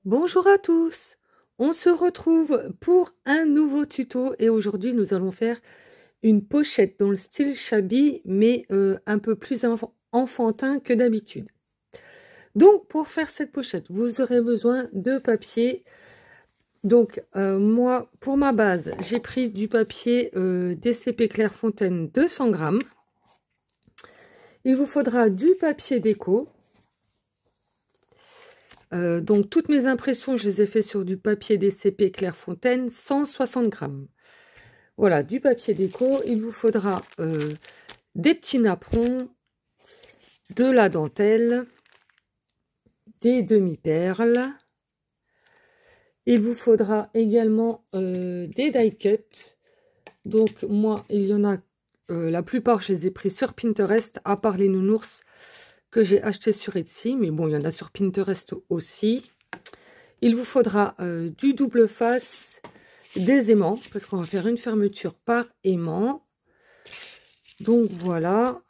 Bonjour à tous, on se retrouve pour un nouveau tuto et aujourd'hui nous allons faire une pochette dans le style shabby mais un peu plus enfantin que d'habitude. Donc pour faire cette pochette vous aurez besoin de papier. Donc moi pour ma base j'ai pris du papier DCP Clairefontaine 200 grammes. Il vous faudra du papier déco. Donc toutes mes impressions je les ai fait sur du papier DCP Clairefontaine 160 grammes. Voilà, du papier déco. Il vous faudra des petits napperons, de la dentelle, des demi-perles. Il vous faudra également des die-cut. Donc moi il y en a, la plupart je les ai pris sur Pinterest, à part les nounours que j'ai acheté sur Etsy, mais bon, il y en a sur Pinterest aussi. Il vous faudra du double face, des aimants, parce qu'on va faire une fermeture par aimant. Donc voilà,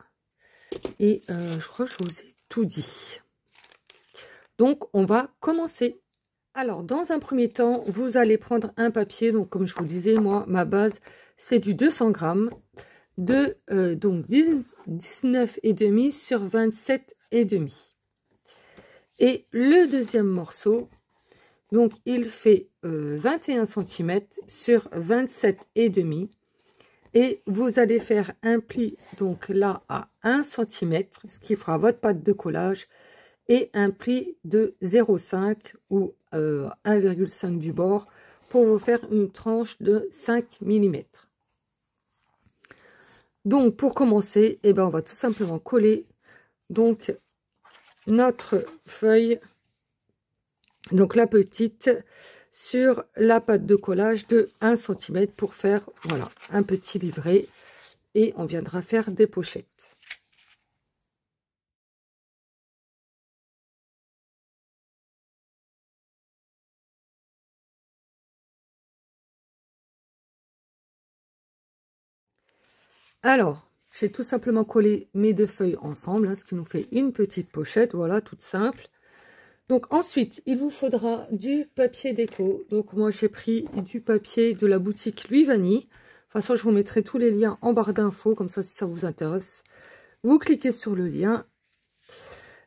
et je crois que je vous ai tout dit. Donc on va commencer. Alors dans un premier temps, vous allez prendre un papier, donc comme je vous disais, moi, ma base, c'est du 200 grammes. De donc 19,5 sur 27,5. Et le deuxième morceau, donc il fait 21 cm sur 27,5. Et vous allez faire un pli donc là à 1 cm, ce qui fera votre pâte de collage, et un pli de 0,5 ou 1,5 du bord pour vous faire une tranche de 5 mm. Donc pour commencer, eh ben, on va tout simplement coller donc notre feuille, donc la petite, sur la pâte de collage de 1 cm pour faire voilà un petit livret, et on viendra faire des pochettes. Alors, j'ai tout simplement collé mes deux feuilles ensemble, hein, ce qui nous fait une petite pochette, voilà, toute simple. Donc ensuite, il vous faudra du papier déco. Donc moi, j'ai pris du papier de la boutique Louis Vanille. De toute façon, je vous mettrai tous les liens en barre d'infos, comme ça, si ça vous intéresse, vous cliquez sur le lien.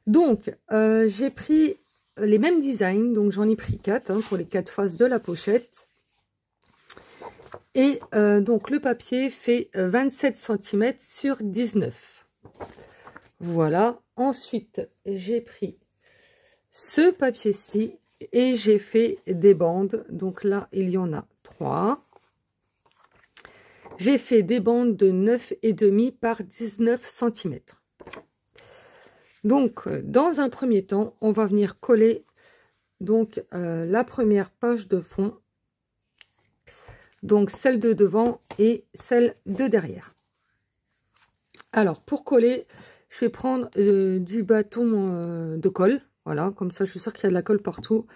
Donc, j'ai pris les mêmes designs, donc j'en ai pris 4 hein, pour les 4 faces de la pochette. Et donc le papier fait 27 cm sur 19. Voilà. Ensuite, j'ai pris ce papier-ci et j'ai fait des bandes. Donc là, il y en a 3. J'ai fait des bandes de 9,5 par 19 cm. Donc, dans un premier temps, on va venir coller donc la première page de fond. Donc celle de devant et celle de derrière. Alors pour coller, je vais prendre du bâton de colle. Voilà, comme ça je suis sûre qu'il y a de la colle partout.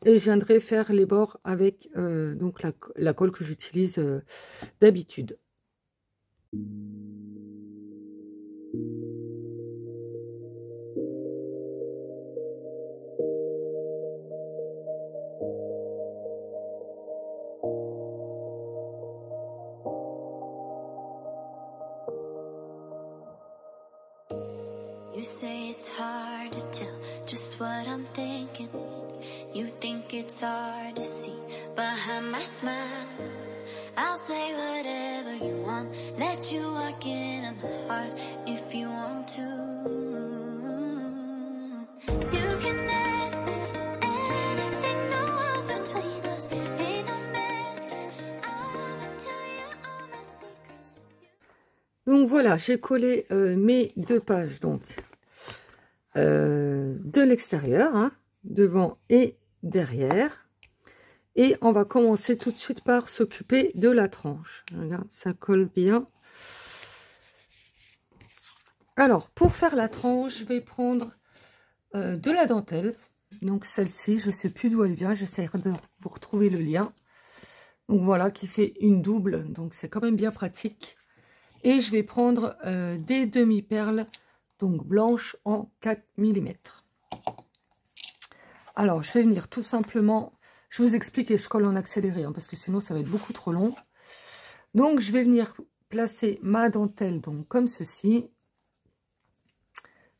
Et je viendrai faire les bords avec donc la colle que j'utilise d'habitude. You say it's hard to tell just what I'm thinking. You think it's hard to see behind my smile. I'll say whatever you want, let you walk in on my heart if you want to. You can ask me anything, no walls between us, ain't no mess. I'ma tell you all my secrets. Donc voilà, j'ai collé mes deux pages donc de l'extérieur, hein, devant et derrière. Et on va commencer tout de suite par s'occuper de la tranche. Regarde, ça colle bien. Alors, pour faire la tranche, je vais prendre de la dentelle. Donc celle-ci, je ne sais plus d'où elle vient. J'essaierai de vous retrouver le lien. Donc voilà, qui fait une double. Donc c'est quand même bien pratique. Et je vais prendre des demi-perles, donc blanches en 4 mm. Alors, je vais venir tout simplement... Je vous explique et je colle en accéléré, hein, parce que sinon, ça va être beaucoup trop long. Donc, je vais venir placer ma dentelle donc comme ceci.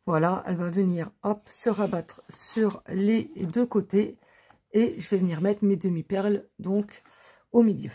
Voilà, elle va venir, hop, se rabattre sur les deux côtés. Et je vais venir mettre mes demi-perles, donc, au milieu.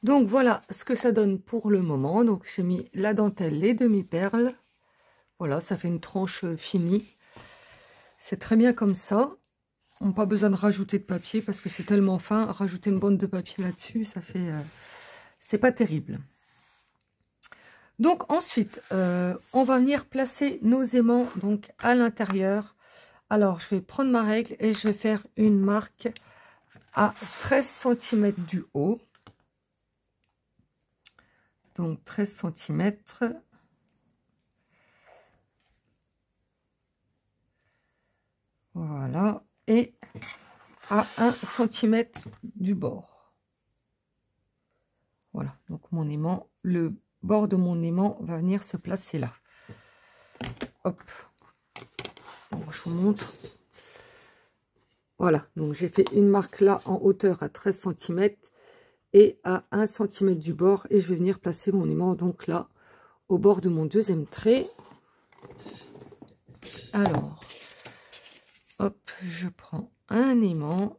Donc voilà ce que ça donne pour le moment. Donc j'ai mis la dentelle, les demi-perles. Voilà, ça fait une tranche finie. C'est très bien comme ça. On n'a pas besoin de rajouter de papier parce que c'est tellement fin. Rajouter une bande de papier là-dessus, ça fait... c'est pas terrible. Donc ensuite, on va venir placer nos aimants donc à l'intérieur. Alors je vais prendre ma règle et je vais faire une marque à 13 cm du haut. Donc 13 cm. Voilà. Et à 1 cm du bord. Voilà. Donc mon aimant, le bord de mon aimant va venir se placer là. Hop. Donc je vous montre. Voilà. Donc j'ai fait une marque là en hauteur à 13 cm. Et à 1 cm du bord, et je vais venir placer mon aimant donc là au bord de mon deuxième trait. Alors hop, je prends un aimant.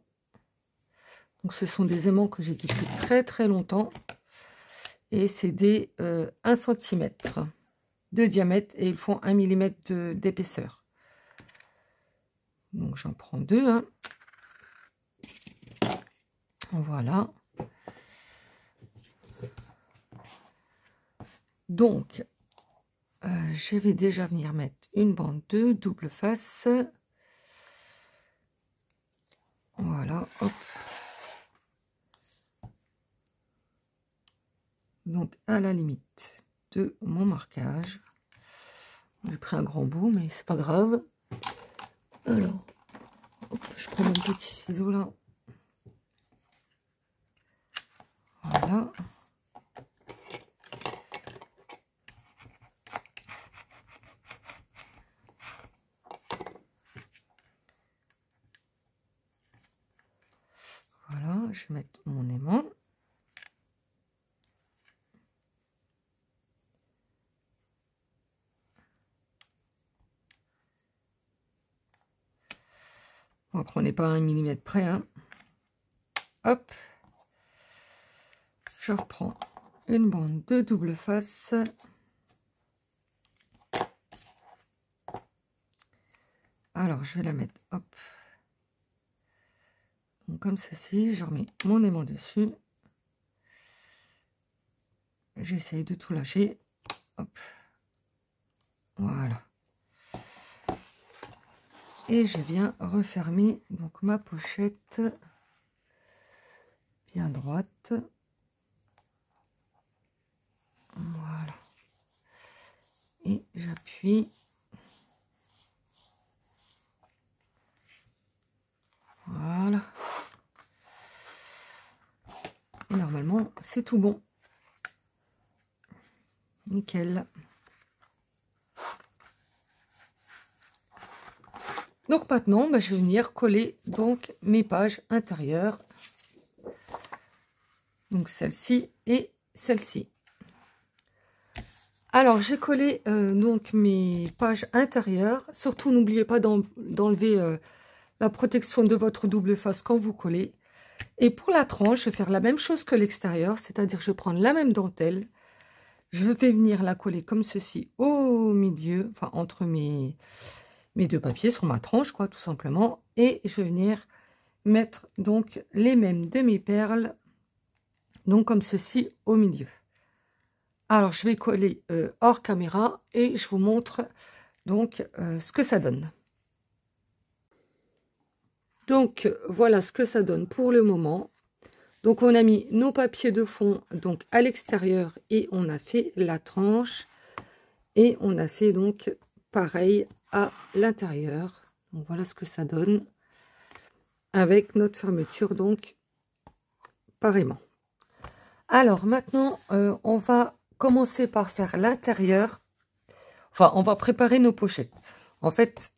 Donc ce sont des aimants que j'ai depuis très très longtemps et c'est des 1 cm de diamètre et ils font 1 mm d'épaisseur. Donc j'en prends deux, hein. Voilà. Donc, je vais déjà venir mettre une bande de double face. Voilà, hop. Donc, à la limite de mon marquage. J'ai pris un grand bout, mais c'est pas grave. Alors, hop, je prends mon petit ciseau là. Voilà. Voilà, je vais mettre mon aimant. Bon, après, on n'est pas à 1 mm près, hein. Hop. Je reprends une bande de double face. Alors, je vais la mettre, hop. Donc, comme ceci, je remets mon aimant dessus. J'essaye de tout lâcher. Hop. Voilà. Et je viens refermer donc ma pochette bien droite. Voilà. Et j'appuie. Voilà. Et normalement, c'est tout bon. Nickel. Donc maintenant, je vais venir coller donc mes pages intérieures. Donc celle-ci et celle-ci. Alors j'ai collé donc mes pages intérieures. Surtout n'oubliez pas d'enlever la protection de votre double face quand vous collez. Et pour la tranche, je vais faire la même chose que l'extérieur, c'est-à-dire je vais prendre la même dentelle, je vais venir la coller comme ceci au milieu, enfin entre mes deux papiers sur ma tranche, quoi, tout simplement. Et je vais venir mettre donc les mêmes demi-perles, donc comme ceci au milieu. Alors, je vais coller hors caméra et je vous montre donc ce que ça donne. Donc, voilà ce que ça donne pour le moment. Donc, on a mis nos papiers de fond donc à l'extérieur et on a fait la tranche. Et on a fait donc pareil à l'intérieur. Donc, voilà ce que ça donne avec notre fermeture donc pareillement. Alors, maintenant, on va commencer par faire l'intérieur. Enfin, on va préparer nos pochettes. En fait,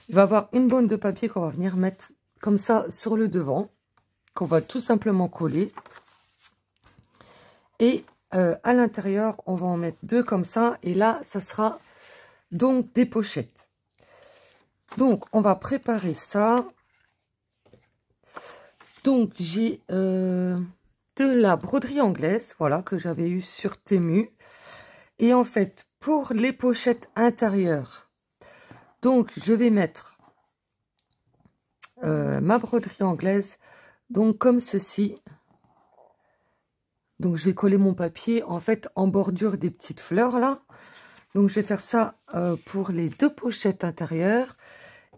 il va y avoir une bande de papier qu'on va venir mettre comme ça sur le devant, qu'on va tout simplement coller. Et à l'intérieur, on va en mettre deux comme ça. Et là, ça sera donc des pochettes. Donc, on va préparer ça. Donc, j'ai de la broderie anglaise, voilà, que j'avais eu sur Temu. Et en fait, pour les pochettes intérieures, donc je vais mettre ma broderie anglaise, donc comme ceci. Donc je vais coller mon papier en fait en bordure des petites fleurs là. Donc je vais faire ça pour les deux pochettes intérieures.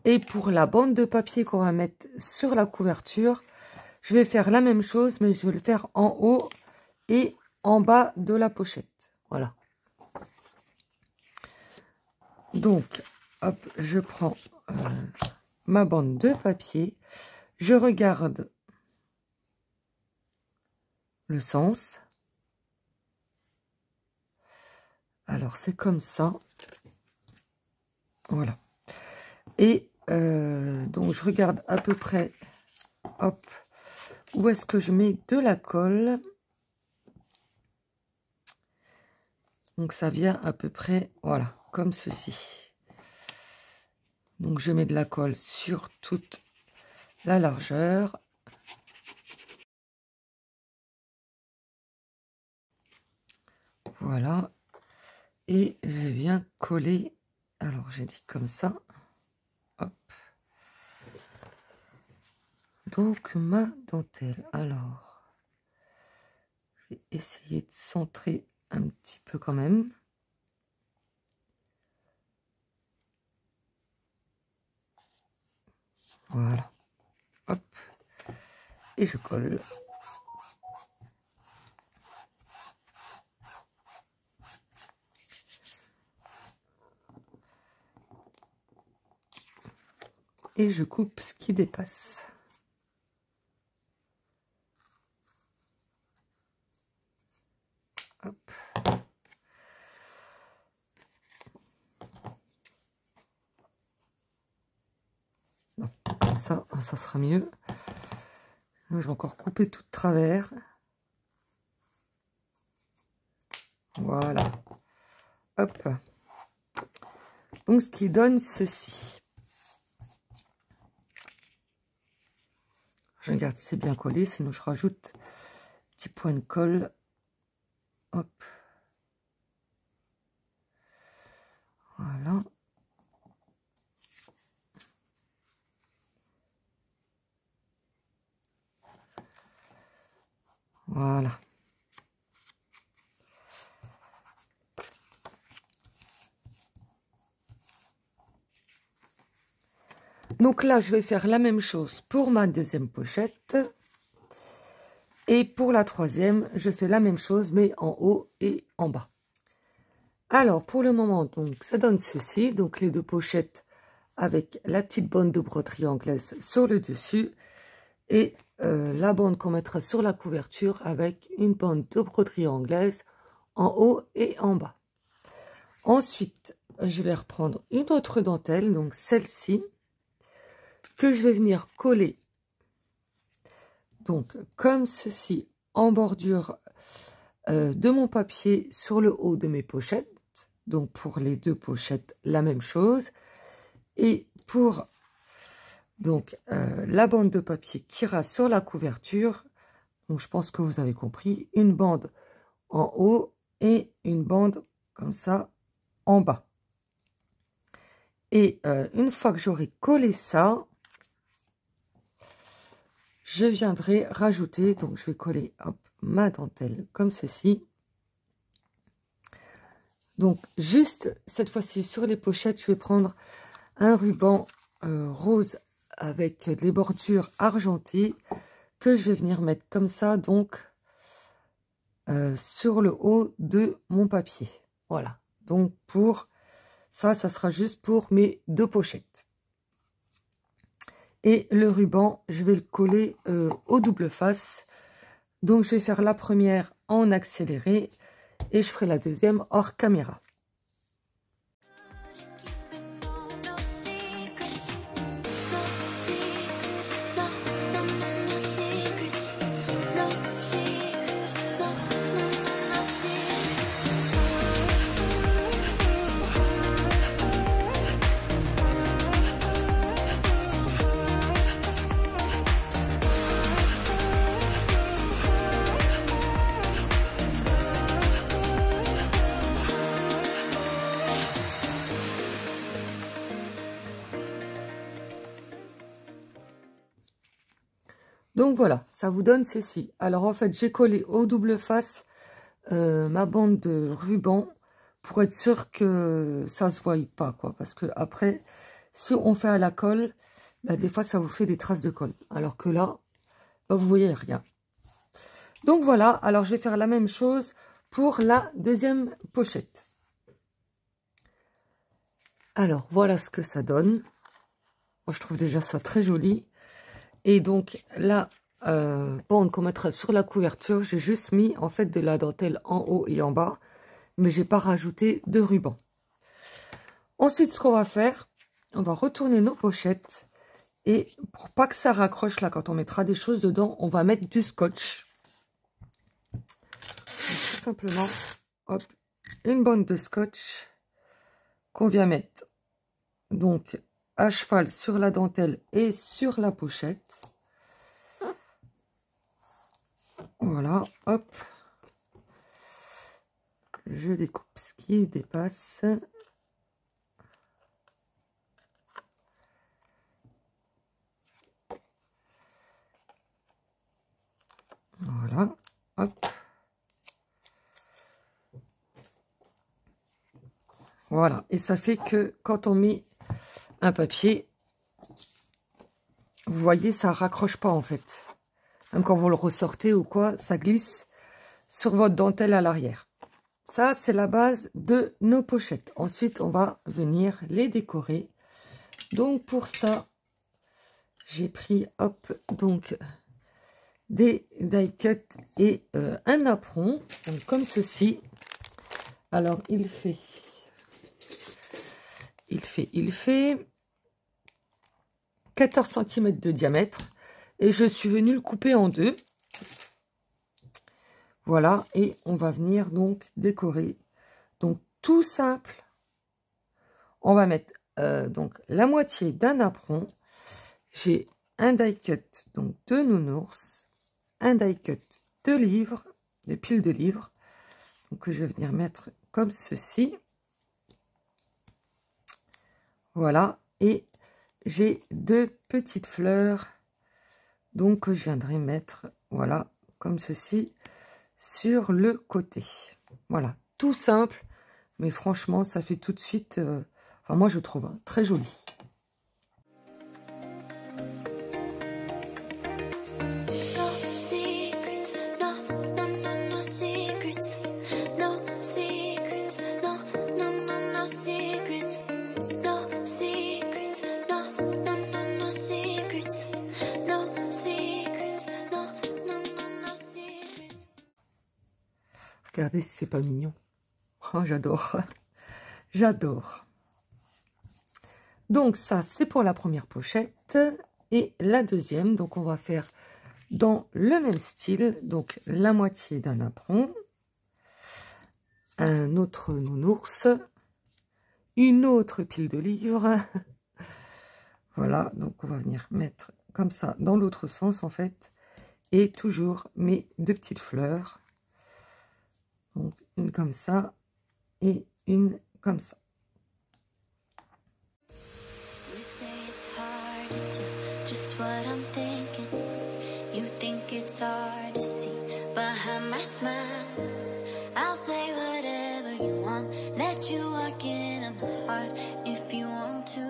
Et pour la bande de papier qu'on va mettre sur la couverture, je vais faire la même chose, mais je vais le faire en haut et en bas de la pochette. Voilà. Donc, hop, je prends ma bande de papier. Je regarde le sens. Alors, c'est comme ça. Voilà. Et donc, je regarde à peu près, hop, où est-ce que je mets de la colle. Donc, ça vient à peu près, voilà, comme ceci. Donc, je mets de la colle sur toute la largeur. Voilà. Et je viens coller, alors j'ai dit comme ça. Hop. Donc, ma dentelle. Alors, je vais essayer de centrer un petit peu quand même. Voilà. Hop. Et je colle. Et je coupe ce qui dépasse. Hop. Non, comme ça sera mieux. Je vais encore couper tout de travers. Voilà. Hop. Donc, ce qui donne ceci. Je regarde si c'est bien collé, sinon je rajoute un petit point de colle. Hop. Voilà. Voilà. Donc là, je vais faire la même chose pour ma deuxième pochette. Et pour la troisième, je fais la même chose, mais en haut et en bas. Alors, pour le moment, donc ça donne ceci. Donc, les deux pochettes avec la petite bande de broderie anglaise sur le dessus. Et la bande qu'on mettra sur la couverture avec une bande de broderie anglaise en haut et en bas. Ensuite, je vais reprendre une autre dentelle, donc celle-ci, que je vais venir coller donc comme ceci en bordure de mon papier sur le haut de mes pochettes. Donc pour les deux pochettes, la même chose. Et pour Donc, la bande de papier qui ira sur la couverture. Donc, je pense que vous avez compris. Une bande en haut et une bande comme ça en bas. Et une fois que j'aurai collé ça, je viendrai rajouter, donc je vais coller hop, ma dentelle comme ceci. Donc juste cette fois-ci sur les pochettes, je vais prendre un ruban rose avec des bordures argentées que je vais venir mettre comme ça, donc sur le haut de mon papier. Voilà, donc pour ça, ça sera juste pour mes 2 pochettes. Et le ruban, je vais le coller au double face. Donc, je vais faire la première en accéléré et je ferai la deuxième hors caméra. Donc voilà, ça vous donne ceci. Alors en fait, j'ai collé au double face ma bande de ruban pour être sûr que ça se voie pas, quoi. Parce que après, si on fait à la colle, bah, des fois ça vous fait des traces de colle. Alors que là, bah, vous voyez rien. Donc voilà, alors je vais faire la même chose pour la deuxième pochette. Alors voilà ce que ça donne. Moi je trouve déjà ça très joli. Et donc, la bande qu'on mettra sur la couverture, j'ai juste mis en fait de la dentelle en haut et en bas, mais j'ai pas rajouté de ruban. Ensuite, ce qu'on va faire, on va retourner nos pochettes et pour pas que ça raccroche là quand on mettra des choses dedans, on va mettre du scotch. Donc, tout simplement, hop, une bande de scotch qu'on vient mettre donc à cheval sur la dentelle et sur la pochette. Voilà, hop. Je découpe ce qui dépasse. Voilà, hop. Voilà, et ça fait que quand on met un papier, vous voyez, ça raccroche pas en fait. Même quand vous le ressortez ou quoi, ça glisse sur votre dentelle à l'arrière. Ça, c'est la base de nos pochettes. Ensuite, on va venir les décorer. Donc, pour ça, j'ai pris, hop, donc, des die cut et un apron, donc, comme ceci. Alors, il fait 14 cm de diamètre. Et je suis venue le couper en 2. Voilà, et on va venir donc décorer. Donc, tout simple. On va mettre donc la moitié d'un apron. J'ai un die cut donc de nounours, un die cut de livres, de piles de livres. Donc, que je vais venir mettre comme ceci. Voilà, et j'ai 2 petites fleurs. Donc, que je viendrai mettre, voilà, comme ceci, sur le côté. Voilà, tout simple, mais franchement, ça fait tout de suite, enfin, moi, je trouve hein, très joli. Regardez si c'est pas mignon. Oh, j'adore. J'adore. Donc ça, c'est pour la première pochette. Et la deuxième, donc on va faire dans le même style. Donc la moitié d'un apron. Un autre nounours. Une autre pile de livres. Voilà, donc on va venir mettre comme ça dans l'autre sens en fait. Et toujours mes deux petites fleurs. Donc une comme ça et une comme ça. You say it's hard to tell just what I'm thinking. You think it's hard to see behind my smile. I'll say whatever you want, let you walk in on my heart if you want to.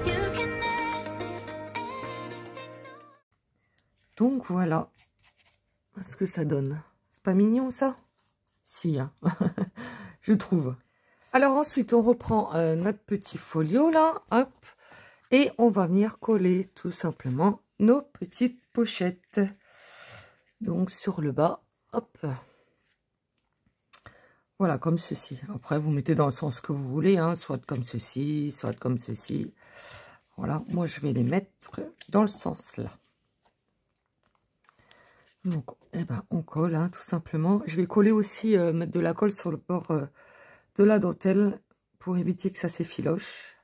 You can ask me anything. Donc voilà ce que ça donne. C'est pas mignon ça? Si, hein. Je trouve. Alors ensuite, on reprend notre petit folio là, hop, et on va venir coller tout simplement nos petites pochettes. Donc sur le bas, hop. Voilà, comme ceci. Après, vous mettez dans le sens que vous voulez, hein, soit comme ceci, soit comme ceci. Voilà, moi je vais les mettre dans le sens là. Donc, eh ben, on colle, hein, tout simplement. Je vais coller aussi, mettre de la colle sur le bord de la dentelle pour éviter que ça s'effiloche.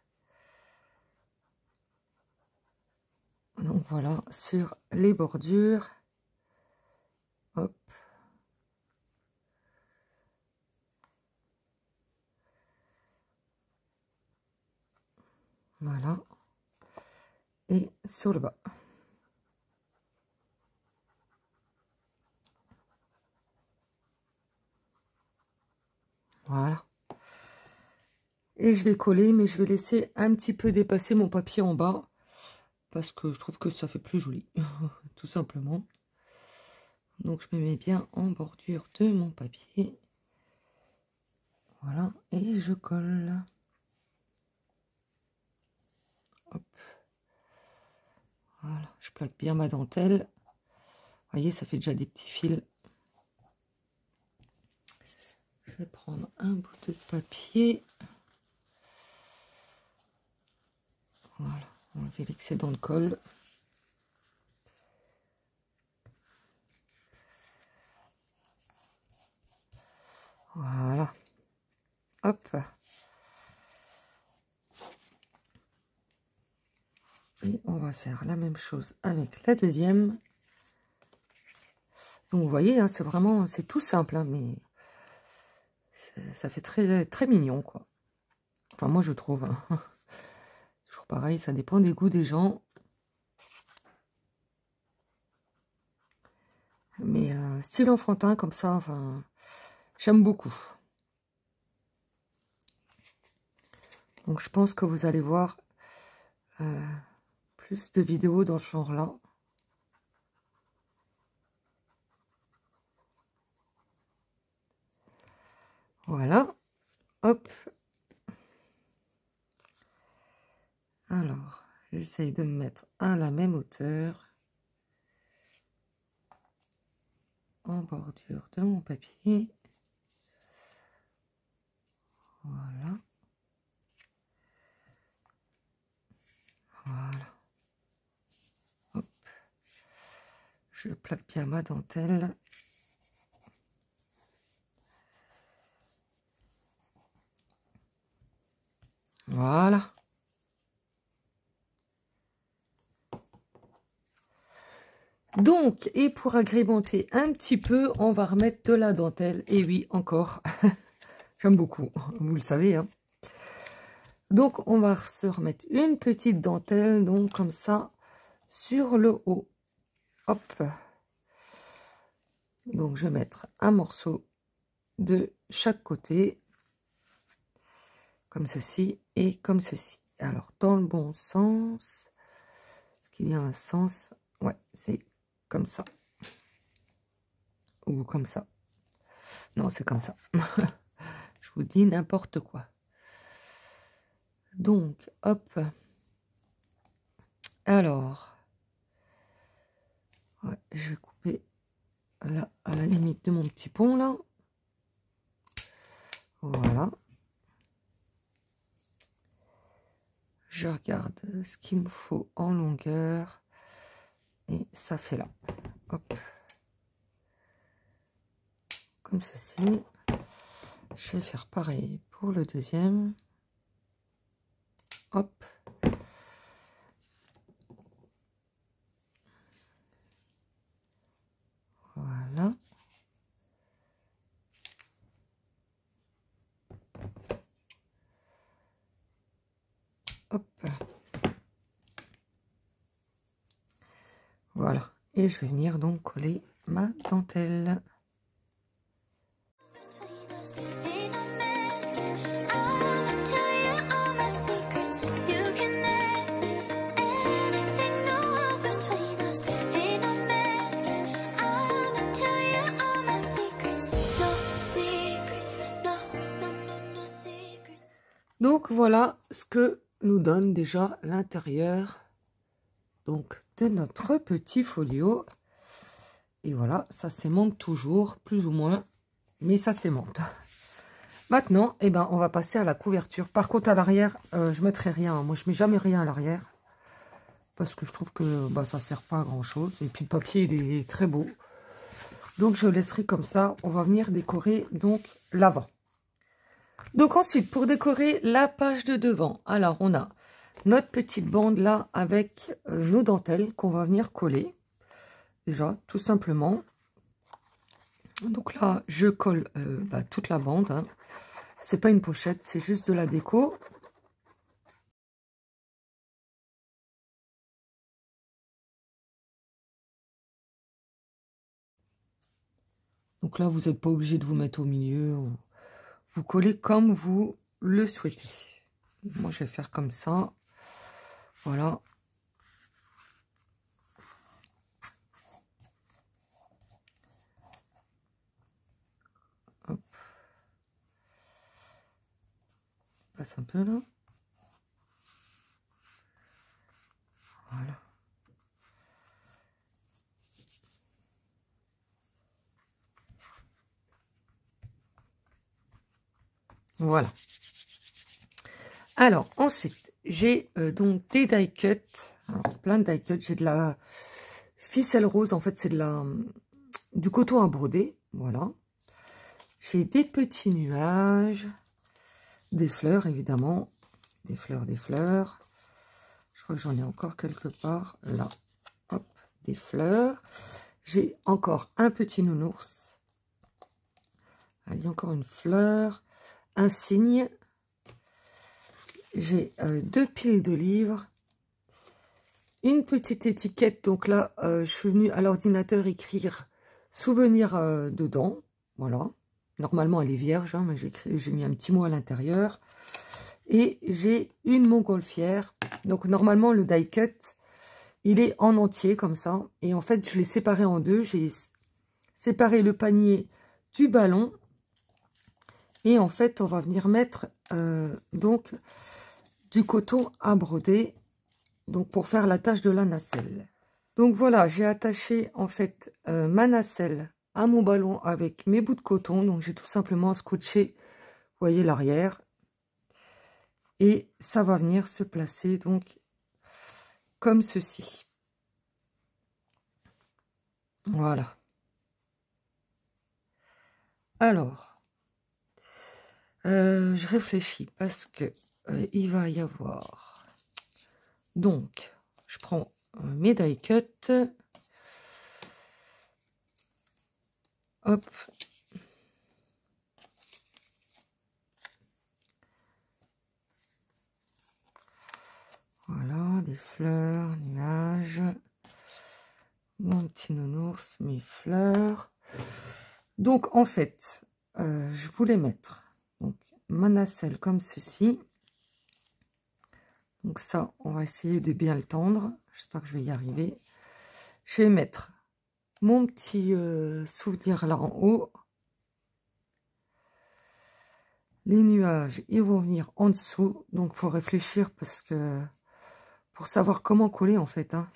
Donc voilà, sur les bordures. Hop. Voilà. Et sur le bas. Voilà. Et je vais coller, mais je vais laisser un petit peu dépasser mon papier en bas. Parce que je trouve que ça fait plus joli. Tout simplement. Donc je me mets bien en bordure de mon papier. Voilà. Et je colle. Hop. Voilà. Je plaque bien ma dentelle. Vous voyez, ça fait déjà des petits fils. Je vais prendre un bout de papier. Voilà, enlever l'excédent de colle. Voilà. Hop. Et on va faire la même chose avec la deuxième. Donc vous voyez, hein, c'est vraiment, c'est tout simple, hein, mais ça fait très, très mignon, quoi. Enfin, moi, je trouve. Hein. Toujours pareil, ça dépend des goûts des gens. Mais style enfantin, comme ça, enfin, j'aime beaucoup. Donc, je pense que vous allez voir plus de vidéos dans ce genre-là. Voilà. Hop. Alors, j'essaye de me mettre à la même hauteur. En bordure de mon papier. Voilà. Voilà. Hop. Je plaque bien ma dentelle. Voilà. Donc, et pour agrémenter un petit peu, on va remettre de la dentelle. Et oui, encore. J'aime beaucoup, vous le savez. Hein. Donc, on va se remettre une petite dentelle, donc comme ça, sur le haut. Hop. Donc, je vais mettre un morceau de chaque côté. Comme ceci et comme ceci. Alors, dans le bon sens. Est-ce qu'il y a un sens? Ouais, c'est comme ça. Ou comme ça. Non, c'est comme ça. Je vous dis n'importe quoi. Donc, hop. Alors, ouais, je vais couper là, à la limite de mon petit pont, là. Voilà. Je regarde ce qu'il me faut en longueur. Et ça fait là. Hop. Comme ceci. Je vais faire pareil pour le deuxième. Hop. Voilà. Hop. Voilà. Et je vais venir donc coller ma dentelle. Donc voilà ce que nous donne déjà l'intérieur donc de notre petit folio. Et voilà, ça s'aimante toujours, plus ou moins, mais ça s'aimante. Maintenant, eh ben, on va passer à la couverture. Par contre, à l'arrière, je ne mettrai rien. Moi, je ne mets jamais rien à l'arrière. Parce que je trouve que bah, ça ne sert pas à grand chose. Et puis le papier, il est très beau. Donc, je laisserai comme ça. On va venir décorer donc l'avant. Donc ensuite, pour décorer la page de devant, alors on a notre petite bande là avec nos dentelles qu'on va venir coller. Déjà, tout simplement. Donc là, je colle toute la bande. Hein. C'est pas une pochette, c'est juste de la déco. Donc là, vous n'êtes pas obligé de vous mettre au milieu. Vous collez comme vous le souhaitez. Moi, je vais faire comme ça. Voilà. Hop. Je passe un peu là. Voilà. Voilà. Alors, ensuite, j'ai donc des die cuts. Alors, plein de die cuts. J'ai de la ficelle rose. En fait, c'est du coton à broder. Voilà. J'ai des petits nuages. Des fleurs, évidemment. Des fleurs, des fleurs. Je crois que j'en ai encore quelque part. Là. Hop. Des fleurs. J'ai encore un petit nounours. Allez, encore une fleur. Un cygne. J'ai 2 piles de livres. Une petite étiquette. Donc là, je suis venue à l'ordinateur écrire souvenir dedans. Voilà. Normalement, elle est vierge, hein, mais j'ai mis un petit mot à l'intérieur. Et j'ai une montgolfière. Donc normalement, le die cut, il est en entier comme ça. Et en fait, je l'ai séparé en deux. J'ai séparé le panier du ballon. Et en fait, on va venir mettre donc du coton à broder, donc pour faire l'attache de la nacelle. Donc voilà, j'ai attaché en fait ma nacelle à mon ballon avec mes bouts de coton. Donc j'ai tout simplement scotché, vous voyez l'arrière. Et ça va venir se placer donc comme ceci. Voilà. Alors, je réfléchis parce que il va y avoir... Donc, je prends mes die cut. Hop. Voilà, des fleurs, nuages. Mon petit nounours, mes fleurs. Donc, en fait, je voulais mettre donc, ma nacelle comme ceci. Donc ça, on va essayer de bien le tendre. J'espère que je vais y arriver. Je vais mettre mon petit souvenir là en haut. Les nuages, ils vont venir en dessous. Donc, il faut réfléchir parce que... Pour savoir comment coller, en fait. Hein.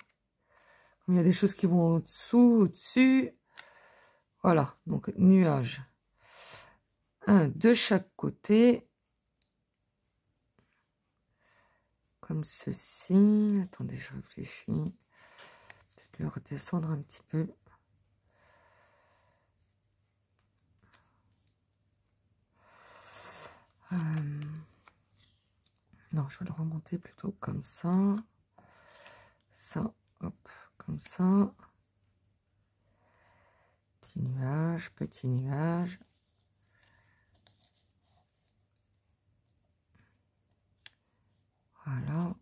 Comme il y a des choses qui vont en dessous, au-dessus. Voilà. Donc, nuages. Un de chaque côté. Comme ceci. Attendez, je réfléchis. Peut-être le redescendre un petit peu. Non, je vais le remonter plutôt comme ça. Ça, hop, comme ça. Petit nuage, petit nuage. Voilà.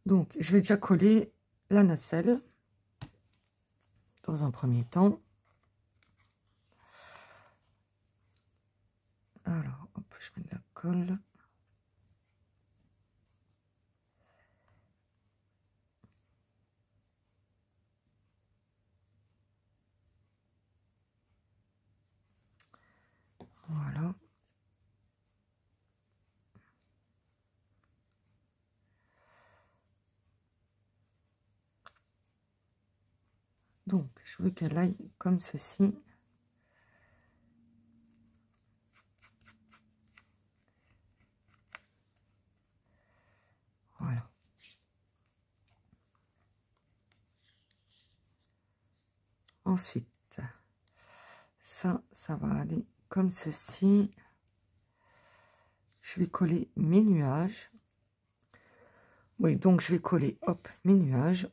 Donc, je vais déjà coller la nacelle dans un premier temps. Alors, hop, je mets de la colle. Voilà. Donc, je veux qu'elle aille comme ceci. Voilà. Ensuite, ça va aller comme ceci. Je vais coller mes nuages. Oui, donc je vais coller, hop, mes nuages.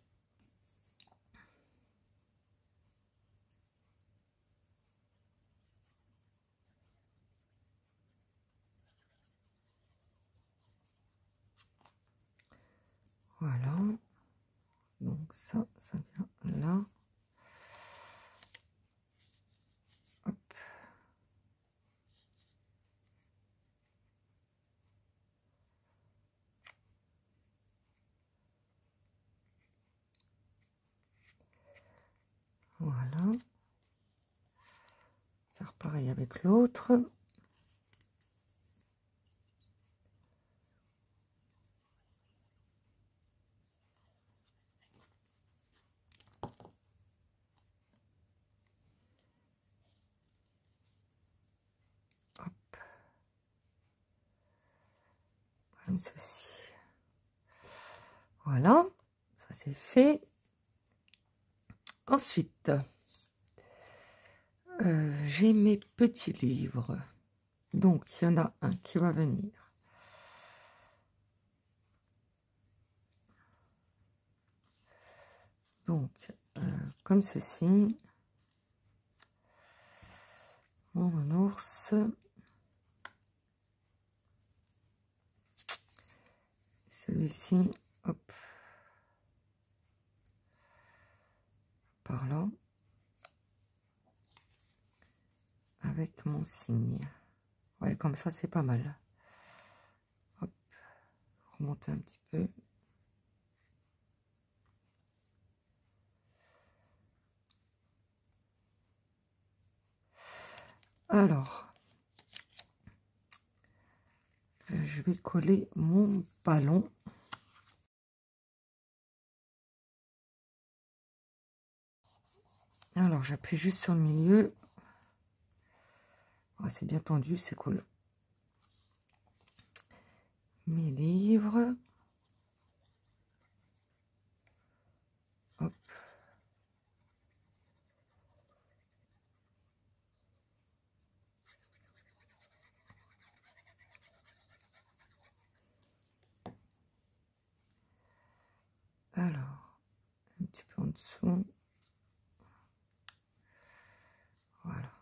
Voilà. Donc ça vient là. Hop. Voilà. Faire pareil avec l'autre. Hop. Comme ceci. Voilà. Ça c'est fait. Ensuite, j'ai mes petits livres. Donc, il y en a un qui va venir. Donc, comme ceci. Mon ours. Celui-ci, hop. Par là. Avec mon signe. Ouais, comme ça, c'est pas mal. Hop. Remonter un petit peu. Alors, je vais coller mon ballon. Alors, j'appuie juste sur le milieu. Oh, c'est bien tendu, c'est cool. Mes livres. Hop. Alors, un petit peu en dessous. Voilà.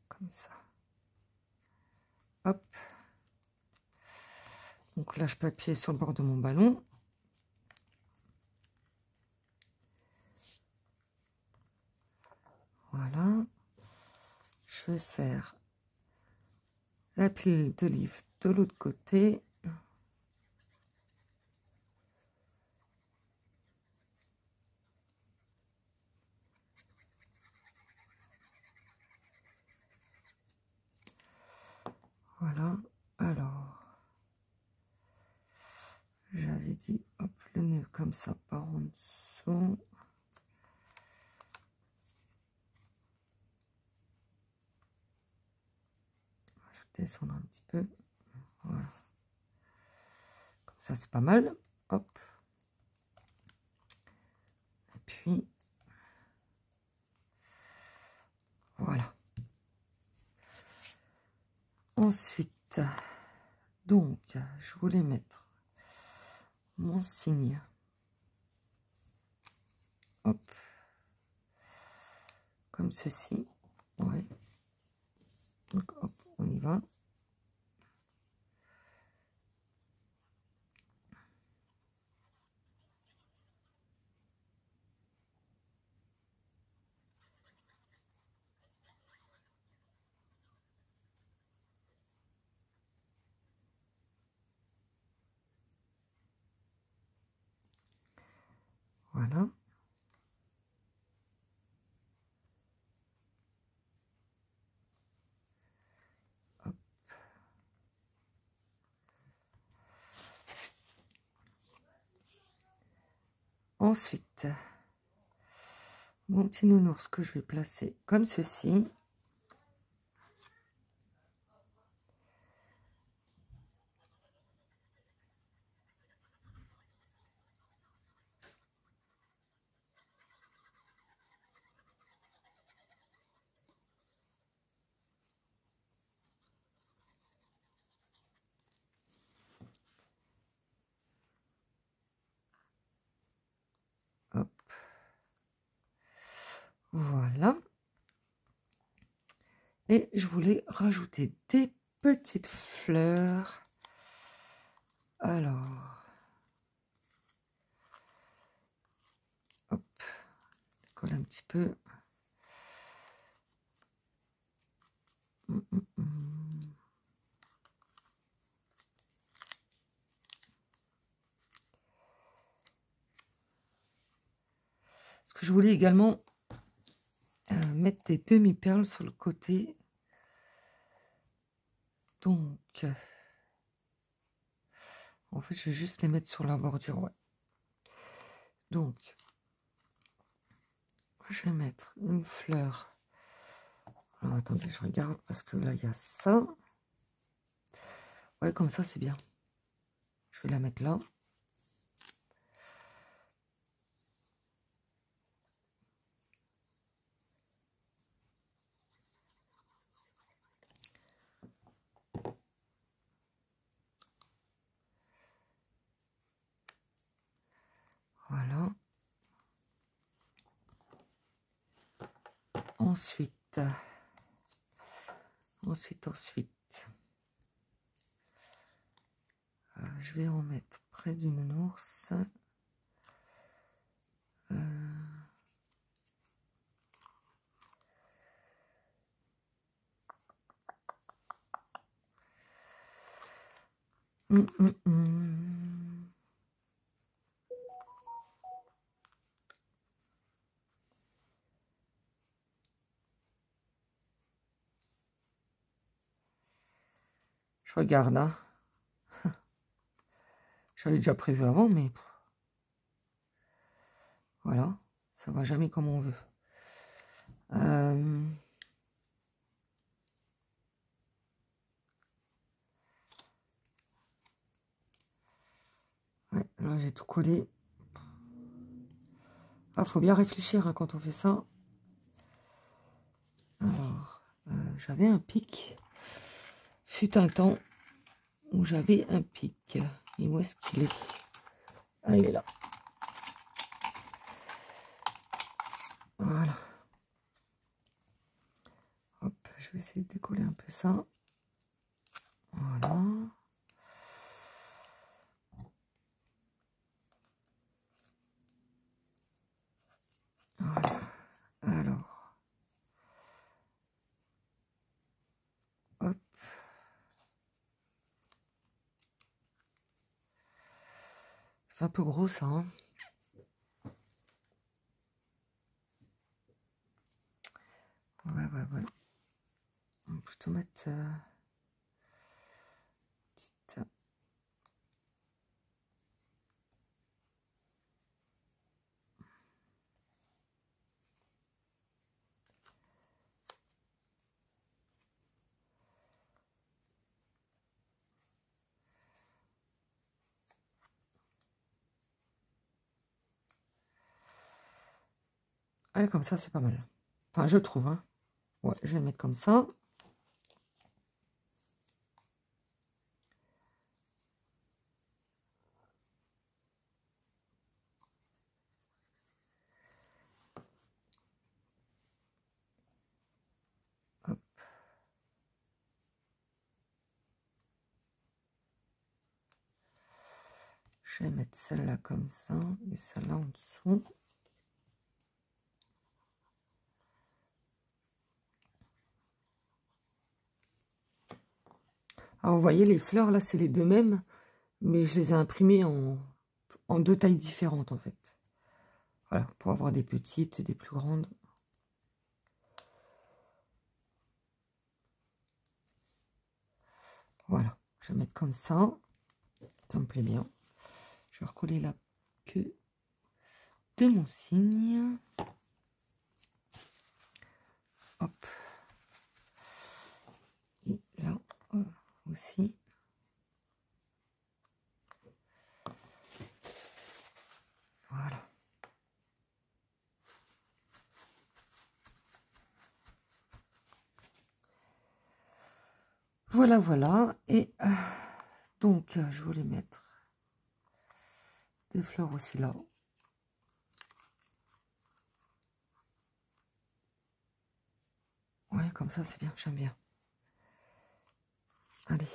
Comme ça. Hop. Donc là, je peux appuyer sur le bord de mon ballon. Voilà. Je vais faire la pile de livres de l'autre côté. Voilà. Alors, j'avais dit, hop, le nœud comme ça par en dessous. Je vais descendre un petit peu. Voilà. Comme ça, c'est pas mal. Hop. Et puis, puis voilà. Ensuite, donc, je voulais mettre mon signe. Hop. Comme ceci. Ouais. Donc, hop, on y va. Voilà. Hop. Ensuite, mon petit nounours que je vais placer comme ceci. Hop. Voilà. Et je voulais rajouter des petites fleurs. Alors, hop, je colle un petit peu. Parce que je voulais également mettre des demi-perles sur le côté. Donc, en fait, je vais juste les mettre sur la bordure. Ouais. Donc, je vais mettre une fleur. Alors, attendez, je regarde parce que là, il y a ça. Ouais, comme ça, c'est bien. Je vais la mettre là. Voilà. Ensuite, je vais en mettre près du nounours. Je regarde, hein. J'avais déjà prévu avant, mais voilà, ça va jamais comme on veut. Ouais, là j'ai tout collé. Ah, faut bien réfléchir hein, quand on fait ça. Alors, j'avais un pic. Fut un temps où j'avais un pic. Et où est-ce qu'il est? Ah, il est là. Voilà. Hop, je vais essayer de décoller un peu ça. Voilà. Voilà. Alors. Hop. Ça fait un peu gros ça. Hein. Ouais. On va plutôt mettre... petite... Ouais, comme ça, c'est pas mal. Enfin, je trouve, hein. Ouais, je vais le mettre comme ça. Hop. Je vais mettre celle-là comme ça et celle-là en dessous. Alors, vous voyez, les fleurs, là, c'est les deux mêmes, mais je les ai imprimées en deux tailles différentes, en fait. Voilà, pour avoir des petites et des plus grandes. Voilà, je vais mettre comme ça. Ça me plaît bien. Je vais recoller la queue de mon cygne. Hop. Et là aussi. Voilà. Voilà, voilà. Et donc, je voulais mettre des fleurs aussi là. Ouais, comme ça, c'est bien. J'aime bien. Allez.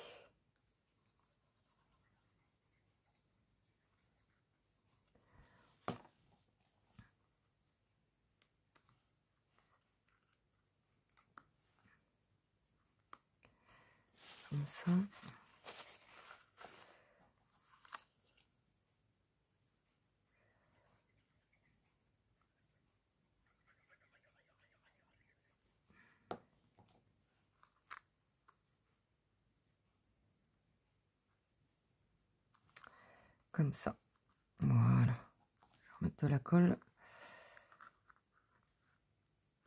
Comme ça. Comme ça. Voilà. Je vais remettre de la colle.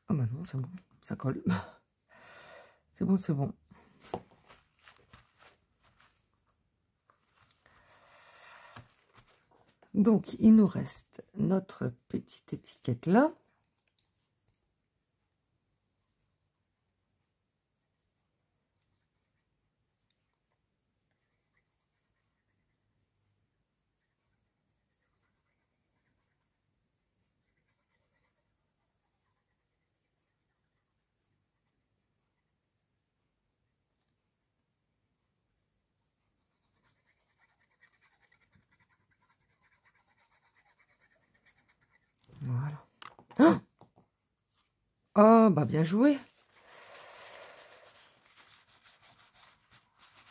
Ah bah non, c'est bon. Ça colle. C'est bon, c'est bon. Donc, il nous reste notre petite étiquette là. Voilà. Oh, bah bien joué.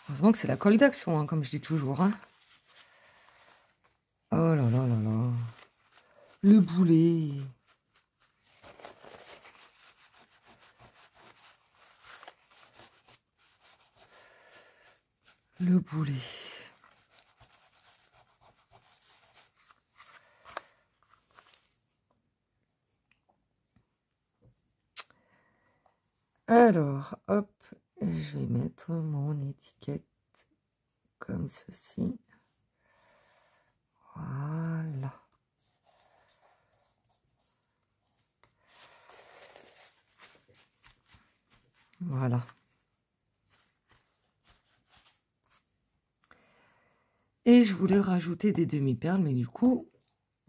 Heureusement que c'est la colle d'action, hein, comme je dis toujours. Hein. Oh là là là là. Le boulet. Le boulet. Alors, hop, je vais mettre mon étiquette comme ceci. Voilà. Voilà. Et je voulais rajouter des demi-perles, mais du coup,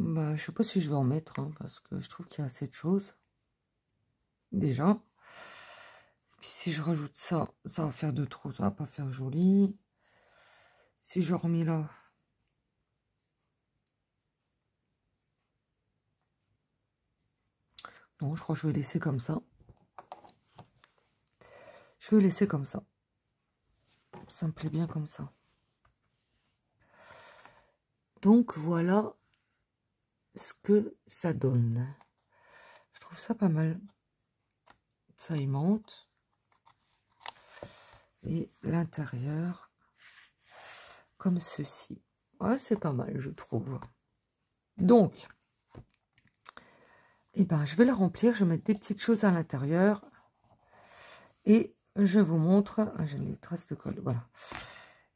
bah, je sais pas si je vais en mettre, hein, parce que je trouve qu'il y a assez de choses. Déjà. Puis si je rajoute ça, ça va faire de trop, ça va pas faire joli. Si je remets là, non, je crois que je vais laisser comme ça. Je vais laisser comme ça. Ça me plaît bien comme ça. Donc voilà ce que ça donne. Je trouve ça pas mal. Ça aimente. Et l'intérieur, comme ceci. Ouais, c'est pas mal, je trouve. Donc, eh ben, je vais le remplir. Je vais mettre des petites choses à l'intérieur. Et je vous montre. J'ai les traces de colle, voilà.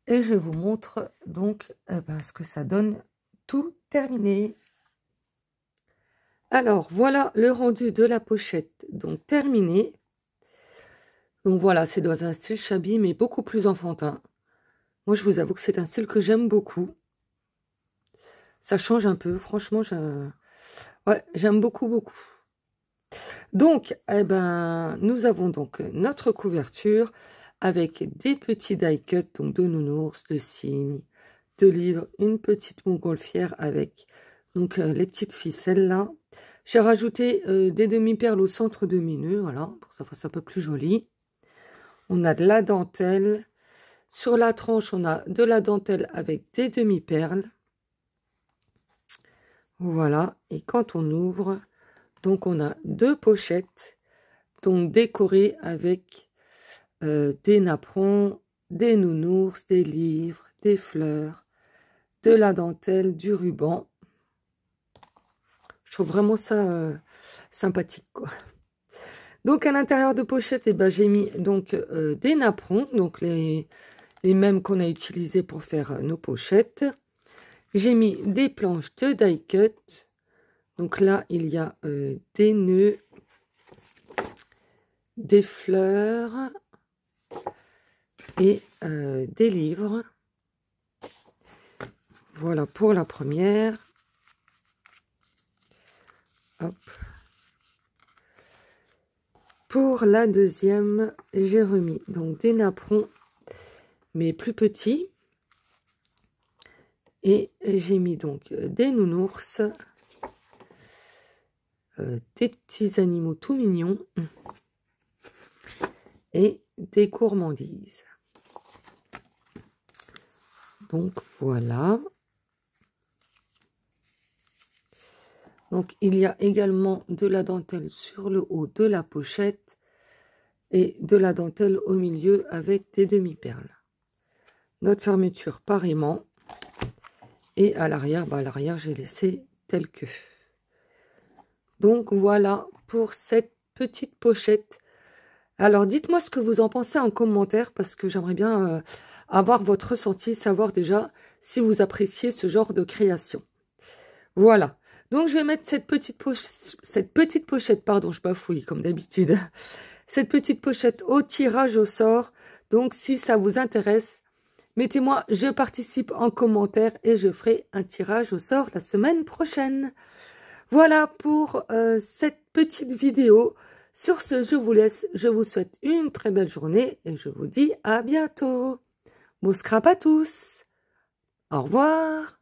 Et je vous montre donc ce que ça donne tout terminé. Alors, voilà le rendu de la pochette, donc terminé. Donc voilà, c'est dans un style shabby, mais beaucoup plus enfantin. Moi, je vous avoue que c'est un style que j'aime beaucoup. Ça change un peu, franchement, ouais, j'aime beaucoup, beaucoup. Donc, eh ben, nous avons donc notre couverture avec des petits die cuts, donc de nounours, de cygnes, de livres, une petite montgolfière avec donc les petites ficelles là. J'ai rajouté des demi-perles au centre de mes nœuds, voilà, pour que ça fasse un peu plus joli. On a de la dentelle. Sur la tranche, on a de la dentelle avec des demi-perles. Voilà, et quand on ouvre, donc on a deux pochettes, donc décorées avec des napperons, des nounours, des livres, des fleurs, de la dentelle, du ruban. Je trouve vraiment ça sympathique, quoi. Donc à l'intérieur de pochette, eh ben, j'ai mis donc des napperons, donc les mêmes qu'on a utilisés pour faire nos pochettes. J'ai mis des planches de die cut. Donc là, il y a des nœuds, des fleurs et des livres. Voilà pour la première. Hop. Pour la deuxième, j'ai remis donc des napperons, mais plus petits. Et j'ai mis donc des nounours, des petits animaux tout mignons et des gourmandises. Donc voilà. Donc il y a également de la dentelle sur le haut de la pochette et de la dentelle au milieu avec des demi-perles. Notre fermeture par aimant. Et à l'arrière, j'ai laissé tel que. Donc voilà pour cette petite pochette. Alors dites-moi ce que vous en pensez en commentaire parce que j'aimerais bien avoir votre ressenti, savoir déjà si vous appréciez ce genre de création. Voilà. Donc je vais mettre cette petite pochette, pardon, je bafouille comme d'habitude. Cette petite pochette au tirage au sort. Donc si ça vous intéresse, mettez-moi « Je participe » en commentaire et je ferai un tirage au sort la semaine prochaine. Voilà pour cette petite vidéo. Sur ce, je vous laisse. Je vous souhaite une très belle journée et je vous dis à bientôt. Bon scrap à tous. Au revoir.